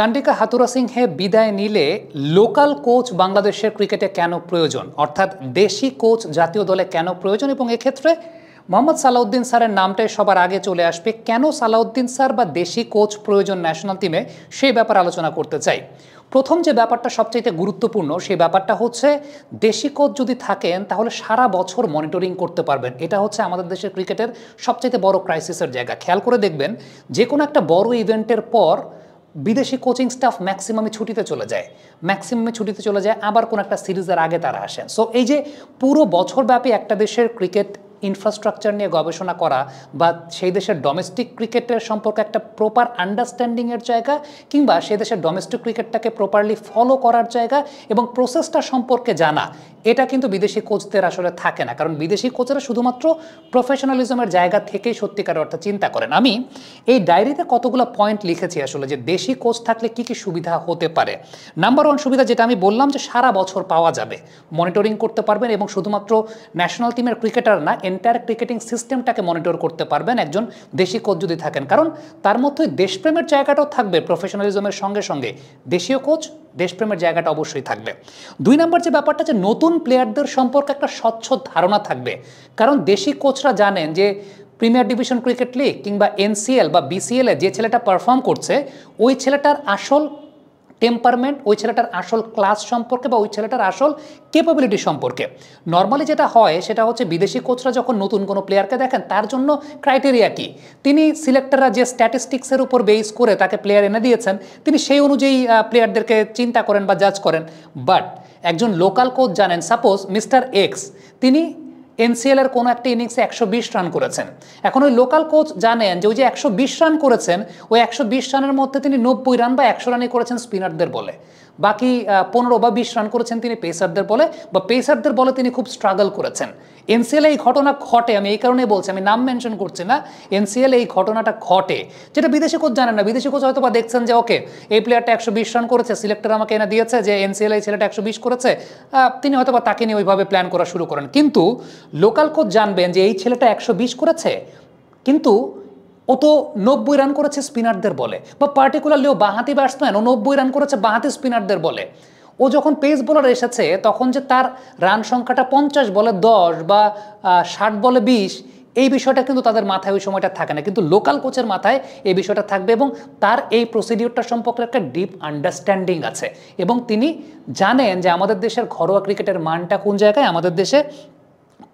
চান্ডিকা হাথুরা সিংহে বিদায় নিলে local coach বাংলাদেশের ক্রিকেটে কেন প্রয়োজন, অর্থাৎ দেশি কোচ জাতীয় দলে কেন প্রয়োজন, এবং এক্ষেত্রে মোহাম্মদ সালাউদ্দিন স্যারের নামটাই সবার আগে চলে আসবে। কেন সালাউদ্দিন স্যার বা দেশি কোচ প্রয়োজন ন্যাশনাল টিমে, সেই ব্যাপারে আলোচনা করতে চাই। প্রথম যে ব্যাপারটা সবচেয়ে গুরুত্বপূর্ণ, সেই ব্যাপারটা হচ্ছে দেশি কোচ যদি থাকেন তাহলে সারা বছর মনিটরিং করতে পারবেন। এটা হচ্ছে আমাদের দেশের ক্রিকেটের সবচেয়ে বড় ক্রাইসিসের জায়গা। খেয়াল করে দেখবেন, যে কোনো একটা বড় ইভেন্টের পর বিদেশি কোচিং স্টাফ ম্যাক্সিমামে ছুটিতে চলে যায়, আবার কোনো একটা সিরিজের আগে তারা আসেন। সো এই যে পুরো বছরব্যাপী একটা দেশের ক্রিকেট ইনফ্রাস্ট্রাকচার নিয়ে গবেষণা করা বা সেই দেশের ডোমেস্টিক ক্রিকেটের সম্পর্কে একটা প্রপার আন্ডারস্ট্যান্ডিংয়ের জায়গা, কিংবা সেই দেশের ডোমেস্টিক ক্রিকেটটাকে প্রপারলি ফলো করার জায়গা এবং প্রসেসটা সম্পর্কে জানা, এটা কিন্তু বিদেশি কোচদের আসলে থাকে না। কারণ বিদেশি কোচেরা শুধুমাত্র প্রফেশনালিজমের জায়গা থেকেই সত্যিকার অর্থে চিন্তা করেন। আমি এই ডায়েরিতে কতগুলো পয়েন্ট লিখেছি আসলে, যে দেশি কোচ থাকলে কি কি সুবিধা হতে পারে। নাম্বার ওয়ান সুবিধা যেটা আমি বললাম, যে সারা বছর পাওয়া যাবে, মনিটরিং করতে পারবেন, এবং শুধুমাত্র ন্যাশনাল টিমের ক্রিকেটার না, এন্টায়ার ক্রিকেটিং সিস্টেমটাকে মনিটর করতে পারবেন একজন দেশি কোচ যদি থাকেন। কারণ তার মধ্যে দেশপ্রেমের জায়গাটাও থাকবে, প্রফেশনালিজমের সঙ্গে সঙ্গে দেশীয় কোচ দেশপ্রেমের জায়গাটা অবশ্যই থাকবে। দুই নম্বর যে ব্যাপারটা, যে নতুন প্লেয়ারদের সম্পর্কে একটা স্বচ্ছ ধারণা থাকবে। কারণ দেশি কোচরা জানেন যে প্রিমিয়ার ডিভিশন ক্রিকেট লিগ কিংবা এনসিএল বা বিসিএল এ যে ছেলেটা পারফর্ম করছে, ওই ছেলেটার আসল টেম্পারমেন্ট, ওই ছেলেটার আসল ক্লাস সম্পর্কে বা ওই ছেলেটার আসল ক্যাপাবিলিটি সম্পর্কে। নর্মালি যেটা হয় সেটা হচ্ছে, বিদেশি কোচরা যখন নতুন কোনো প্লেয়ারকে দেখেন, তার জন্য ক্রাইটেরিয়া কি, তিনি সিলেক্টররা যে স্ট্যাটিস্টিক্সের উপর বেস করে তাকে প্লেয়ার এনে দিয়েছেন, তিনি সেই অনুযায়ী প্লেয়ারদেরকে চিন্তা করেন বা জাজ করেন। বাট একজন লোকাল কোচ জানেন, সাপোজ মিস্টার এক্স, তিনি এনসিএল এর কোনো একটা ইনিংসে 120 রান করেছেন। এখন ওই লোকাল কোচ জানেন যে ওই যে 120 রান করেছেন, ওই 120 রানের মধ্যে তিনি 90 রান বা 100 রানই করেছেন স্পিনারদের বলে, বাকি 15 বা 20 রান করেছেন তিনি পেসারদের বলে, বা পেসারদের বলে তিনি খুব স্ট্রাগল করেছেন। এনসিএল এই ঘটনা ঘটে, আমি এই কারণে বলছি, আমি নাম মেনশন করছি না, এনসিএল এই ঘটনাটা ঘটে, যেটা বিদেশি কোচ জানেন না। বিদেশি কোচ হয়তো বা দেখছেন যে ওকে, এই প্লেয়ারটা 120 রান করেছে, সিলেক্টর আমাকে এনে দিয়েছে যে এনসিএল এই ছেলেটা 120 করেছে, তিনি হয়তো বা তাকে নিয়ে ওইভাবে প্ল্যান করা শুরু করেন। কিন্তু লোকাল কোচ জানবেন যে এই ছেলেটা 120 করেছে, কিন্তু ও তো 90 রান করেছে স্পিনারদের বলে, বা পার্টিকুলারলি ও বাঁহাতি ব্যাটসম্যান, ও 90 রান করেছে বাঁহাতি স্পিনারদের বলে। ও যখন পেস বোলার এসেছে, তখন যে তার রান সংখ্যাটা 50 বলে 10 বা 60 বলে 20, এই বিষয়টা কিন্তু তাদের মাথায় ওই সময়টা থাকে না। কিন্তু লোকাল কোচের মাথায় এই বিষয়টা থাকবে, এবং তার এই প্রসিডিউরটা সম্পর্কে একটা ডিপ আন্ডারস্ট্যান্ডিং আছে, এবং তিনি জানেন যে আমাদের দেশের ঘরোয়া ক্রিকেটের মানটা কোন জায়গায়, আমাদের দেশে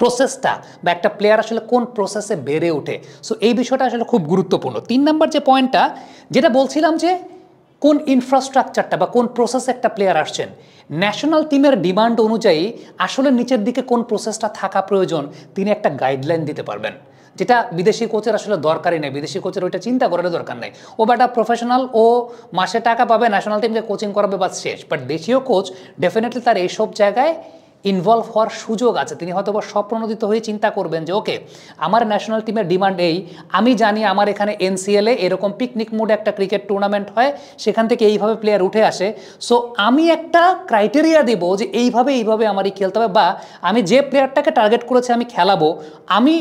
প্রসেসটা বা একটা প্লেয়ার আসলে কোন প্রসেসে বেড়ে ওঠে। সো এই বিষয়টা আসলে খুব গুরুত্বপূর্ণ। 3 নম্বর যে পয়েন্টটা যেটা বলছিলাম, যে কোন ইনফ্রাস্ট্রাকচারটা বা কোন প্রসেসে একটা প্লেয়ার আসছেন, ন্যাশনাল টিমের ডিমান্ড অনুযায়ী আসলে নিচের দিকে কোন প্রসেসটা থাকা প্রয়োজন, তিনি একটা গাইডলাইন দিতে পারবেন, যেটা বিদেশি কোচের আসলে দরকারই নেই। বিদেশি কোচের ওইটা চিন্তা করার দরকার নেই। ও ব্যাটা প্রফেশনাল, ও মাসে টাকা পাবে, ন্যাশনাল টিমকে কোচিং করাবে, বা শেষ। বাট দেশীয় কোচ ডেফিনেটলি তার এইসব জায়গায় ইনভলভ হওয়ার সুযোগ আছে। তিনি হয়তো বা স্বপ্রণোদিত হয়ে চিন্তা করবেন যে ওকে, আমার ন্যাশনাল টিমের ডিমান্ড এই, আমি জানি আমার এখানে এনসিএলে এরকম পিকনিক মুডে একটা ক্রিকেট টুর্নামেন্ট হয়, সেখান থেকে এইভাবে প্লেয়ার উঠে আসে। সো আমি একটা ক্রাইটেরিয়া দেবো যে এইভাবে আমারই খেলতে হবে, বা আমি যে প্লেয়ারটাকে টার্গেট করেছি আমি খেলাবো, আমি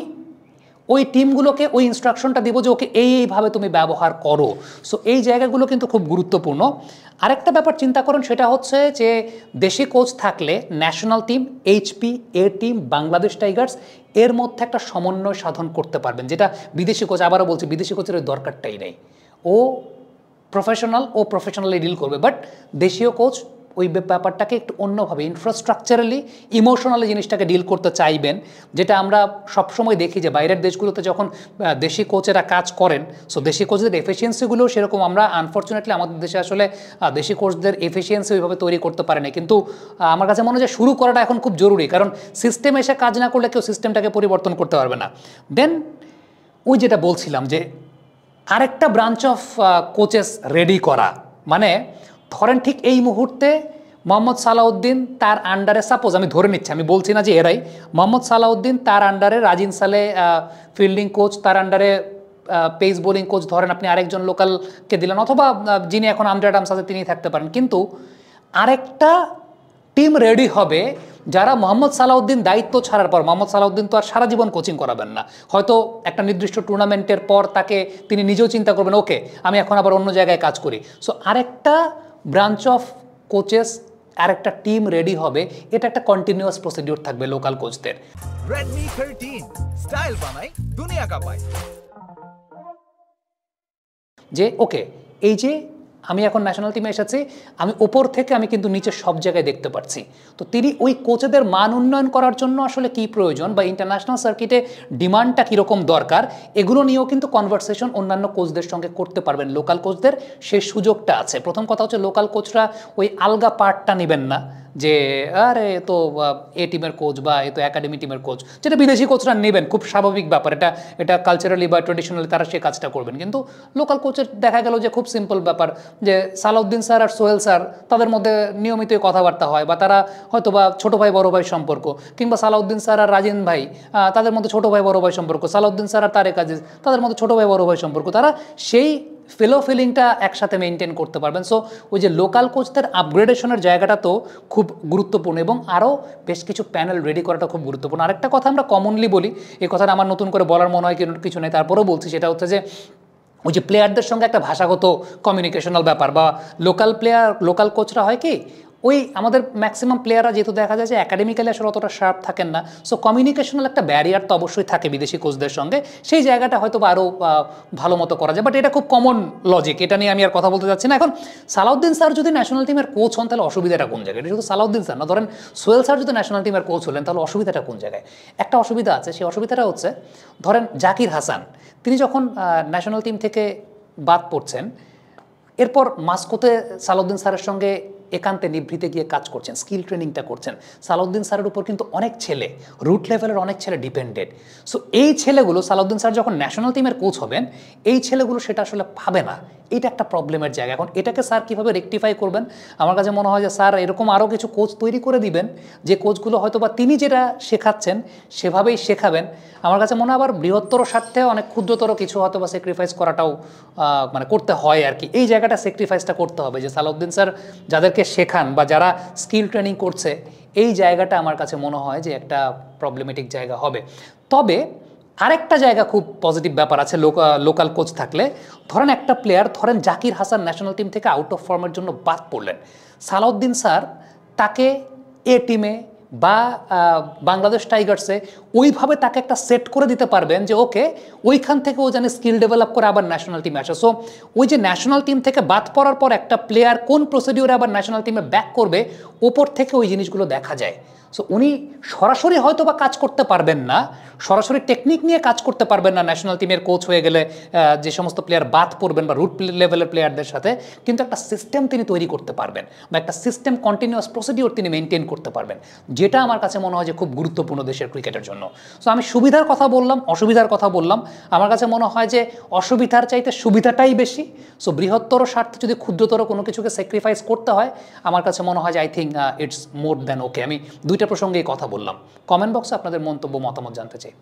ওই টিমগুলোকে ওই ইনস্ট্রাকশনটা দিব যে ওকে এইভাবে তুমি ব্যবহার করো। সো এই জায়গাগুলো কিন্তু খুব গুরুত্বপূর্ণ। আরেকটা ব্যাপার চিন্তা করুন, সেটা হচ্ছে যে দেশি কোচ থাকলে ন্যাশনাল টিম, এইচপি, এ টিম, বাংলাদেশ টাইগার্স, এর মধ্যে একটা সমন্বয় সাধন করতে পারবেন, যেটা বিদেশি কোচ, আবারও বলছি, বিদেশি কোচের ওই দরকারটাই নেই। ও প্রফেশনালি ডিল করবে। বাট দেশীয় কোচ ওই ব্যাপারটাকে একটু অন্যভাবে ইনফ্রাস্ট্রাকচারালি, ইমোশনালি জিনিসটাকে ডিল করতে চাইবেন, যেটা আমরা সবসময় দেখি যে বাইরের দেশগুলোতে যখন দেশি কোচেরা কাজ করেন, সো দেশি কোচদের এফিসিয়েন্সিগুলো সেরকম আমরা আনফর্চুনেটলি আমাদের দেশে আসলে দেশি কোচদের এফিসিয়েন্সি ওইভাবে তৈরি করতে পারে না। কিন্তু আমার কাছে মনে হয় যে শুরু করাটা এখন খুব জরুরি, কারণ সিস্টেম এসে কাজ না করলে কেউ সিস্টেমটাকে পরিবর্তন করতে পারবে না। দেন ওই যেটা বলছিলাম, যে আরেকটা ব্রাঞ্চ অফ কোচেস রেডি করা, মানে ধরেন ঠিক এই মুহূর্তে মোহাম্মদ সালাউদ্দিন তার আন্ডারে, সাপোজ আমি ধরে নিচ্ছি, আমি বলছি না যে এরাই, মোহাম্মদ সালাউদ্দিন তার আন্ডারে রাজিন সালে ফিল্ডিং কোচ, তার আন্ডারে পেস বোলিং কোচ, ধরেন আপনি আরেকজন লোকালকে দিলেন, অথবা যিনি এখন আন্দ্রে অ্যাডামস আছে তিনি থাকতে পারেন। কিন্তু আরেকটা টিম রেডি হবে যারা মোহাম্মদ সালাউদ্দিন দায়িত্ব ছাড়ার পর, মোহাম্মদ সালাউদ্দিন তো আর সারা জীবন কোচিং করাবেন না, হয়তো একটা নির্দিষ্ট টুর্নামেন্টের পর তাকে তিনি নিজেও চিন্তা করবেন ওকে আমি এখন আবার অন্য জায়গায় কাজ করি। সো আরেকটা ব্রাঞ্চ অফ কোচেস, আরেকটা টিম রেডি হবে, এটা একটা কন্টিনিউয়াস প্রসিডিউর থাকবে লোকাল কোচদের। Redmi 13 স্টাইল বানাই দুনিয়া কাঁপাই। যে ওকে এই যে আমি এখন ন্যাশনাল টিমে এসেছি, আমি ওপর থেকে আমি কিন্তু নিচে সব জায়গায় দেখতে পাচ্ছি। তো তিনি ওই কোচেদের মান উন্নয়ন করার জন্য আসলে কি প্রয়োজন বা ইন্টারন্যাশনাল সার্কিটে ডিমান্ডটা কীরকম দরকার, এগুলো নিয়েও কিন্তু কনভারসেশন অন্যান্য কোচদের সঙ্গে করতে পারবেন লোকাল কোচদের, সেই সুযোগটা আছে। প্রথম কথা হচ্ছে লোকাল কোচরা ওই আলগা পার্টটা নেবেন না যে আরে তো এ টিমের কোচ বা এ তো একাডেমি টিমের কোচ, যেটা বিদেশি কোচরা নেবেন, খুব স্বাভাবিক ব্যাপার, এটা কালচারালি বা ট্রেডিশনালি তারা সে কাজটা করবেন। কিন্তু লোকাল কোচের দেখা গেল যে খুব সিম্পল ব্যাপার, যে সালাউদ্দিন স্যার আর সোহেল স্যার তাদের মধ্যে নিয়মিত কথাবার্তা হয়, বা তারা হয়তো বা ছোটো ভাই বড়ো ভাই সম্পর্ক, কিংবা সালাউদ্দিন স্যার আর রাজিন ভাই তাদের মধ্যে ছোটো ভাই বড়ো ভাই সম্পর্ক, সালাউদ্দিন স্যার আর তারেক আজিজ তাদের মধ্যে ছোটো ভাই বড়ো ভাই সম্পর্ক, তারা সেই ফেলো ফিলিংটা একসাথে মেনটেন করতে পারবেন। সো ওই যে লোকাল কোচদের আপগ্রেডেশনের জায়গাটা তো খুব গুরুত্বপূর্ণ, এবং আরও বেশ কিছু প্যানেল রেডি করাটা খুব গুরুত্বপূর্ণ। আরেকটা কথা আমরা কমনলি বলি, এই কথাটা আমার নতুন করে বলার মনে হয় কিছু নেই, তারপরেও বলছি, সেটা হচ্ছে যে ওই যে প্লেয়ারদের সঙ্গে একটা ভাষাগত কমিউনিকেশনাল ব্যাপার, বা লোকাল কোচরা হয় কি ওই আমাদের ম্যাক্সিমাম প্লেয়াররা যেহেতু দেখা যায় যে একাডেমিক্যালি আসলে অতটা শার্প থাকেন না, সো কমিউনিকেশনাল একটা ব্যারিয়ার তো অবশ্যই থাকে বিদেশি কোচদের সঙ্গে, সেই জায়গাটা হয়তো বা আরও ভালো মতো করা যায়। বাট এটা খুব কমন লজিক, এটা নিয়ে আমি আর কথা বলতে চাচ্ছি না। এখন সালাউদ্দিন স্যার যদি ন্যাশনাল টিমের কোচ হন তাহলে অসুবিধাটা কোন জায়গায়? এটা শুধু সালাউদ্দিন স্যার না, ধরেন সোহেল স্যার যদি ন্যাশনাল টিমের কোচ হলেন তাহলে অসুবিধাটা কোন জায়গায়? একটা অসুবিধা আছে, সেই অসুবিধাটা হচ্ছে ধরেন জাকির হাসান, তিনি যখন ন্যাশনাল টিম থেকে বাদ পড়ছেন, এরপর মাস্কোতে সালাউদ্দিন স্যারের সঙ্গে একান্তে নিভৃতে গিয়ে কাজ করছেন, স্কিল ট্রেনিংটা করছেন। সালাউদ্দিন স্যারের উপর কিন্তু অনেক ছেলে, রুট লেভেলের অনেক ছেলে ডিপেন্ডেড। সো এই ছেলেগুলো সালাউদ্দিন স্যার যখন ন্যাশনাল টিমের কোচ হবেন, এই ছেলেগুলো সেটা আসলে পাবে না, এটা একটা প্রবলেমের জায়গা। এখন এটাকে স্যার কীভাবে রেকটিফাই করবেন? আমার কাছে মনে হয় যে স্যার এরকম আরও কিছু কোচ তৈরি করে দিবেন, যে কোচগুলো হয়তো বা তিনি যেটা শেখাচ্ছেন সেভাবেই শেখাবেন। আমার কাছে মনে হয় আবার বৃহত্তর স্বার্থে অনেক ক্ষুদ্রতর কিছু হয়তো বা স্যাক্রিফাইস করাটাও মানে করতে হয় আর কি। এই জায়গাটা স্যাক্রিফাইসটা করতে হবে, যে সালাউদ্দিন স্যার যাদেরকে শেখান বা যারা স্কিল ট্রেনিং করছে, এই জায়গাটা আমার কাছে মনে হয় যে একটা প্রবলেমেটিক জায়গা হবে। তবে আরেকটা জায়গা খুব পজিটিভ ব্যাপার আছে লোকাল কোচ থাকলে। ধরেন একটা প্লেয়ার, ধরেন জাকির হাসান ন্যাশনাল টিম থেকে আউট অফ ফর্মের জন্য বাদ পড়লেন, সালাউদ্দিন স্যার তাকে এ টিমে বা বাংলাদেশ টাইগার্সে ওইভাবে তাকে একটা সেট করে দিতে পারবেন যে ওকে ওইখান থেকে ও যেন স্কিল ডেভেলপ করে আবার ন্যাশনাল টিমে আসে। সো ওই যে ন্যাশনাল টিম থেকে বাদ পড়ার পর একটা প্লেয়ার কোন প্রসিডিউরে আবার ন্যাশনাল টিমে ব্যাক করবে, ওপর থেকে ওই জিনিসগুলো দেখা যায়। সো উনি সরাসরি হয়তো বা কাজ করতে পারবেন না, সরাসরি টেকনিক নিয়ে কাজ করতে পারবেন না ন্যাশনাল টিমের কোচ হয়ে গেলে, যে সমস্ত প্লেয়ার বাদ পড়বেন বা রুট লেভেলের প্লেয়ারদের সাথে, কিন্তু একটা সিস্টেম তিনি তৈরি করতে পারবেন বা একটা সিস্টেম কন্টিনিউয়াস প্রসিডিওর তিনি মেনটেন করতে পারবেন, যেটা আমার কাছে মনে হয় যে খুব গুরুত্বপূর্ণ দেশের ক্রিকেটের জন্য। সো আমি সুবিধার কথা বললাম, অসুবিধার কথা বললাম, আমার কাছে মনে হয় যে অসুবিধার চাইতে সুবিধাটাই বেশি। সো বৃহত্তর স্বার্থে যদি ক্ষুদ্রতর কোনো কিছুকে স্যাক্রিফাইস করতে হয়, আমার কাছে মনে হয় যে I think it's more than okay. আমি দুইটা প্রসঙ্গেই কথা বললাম। কমেন্ট বক্সে আপনাদের মন্তব্য মতামত জানতে চাই।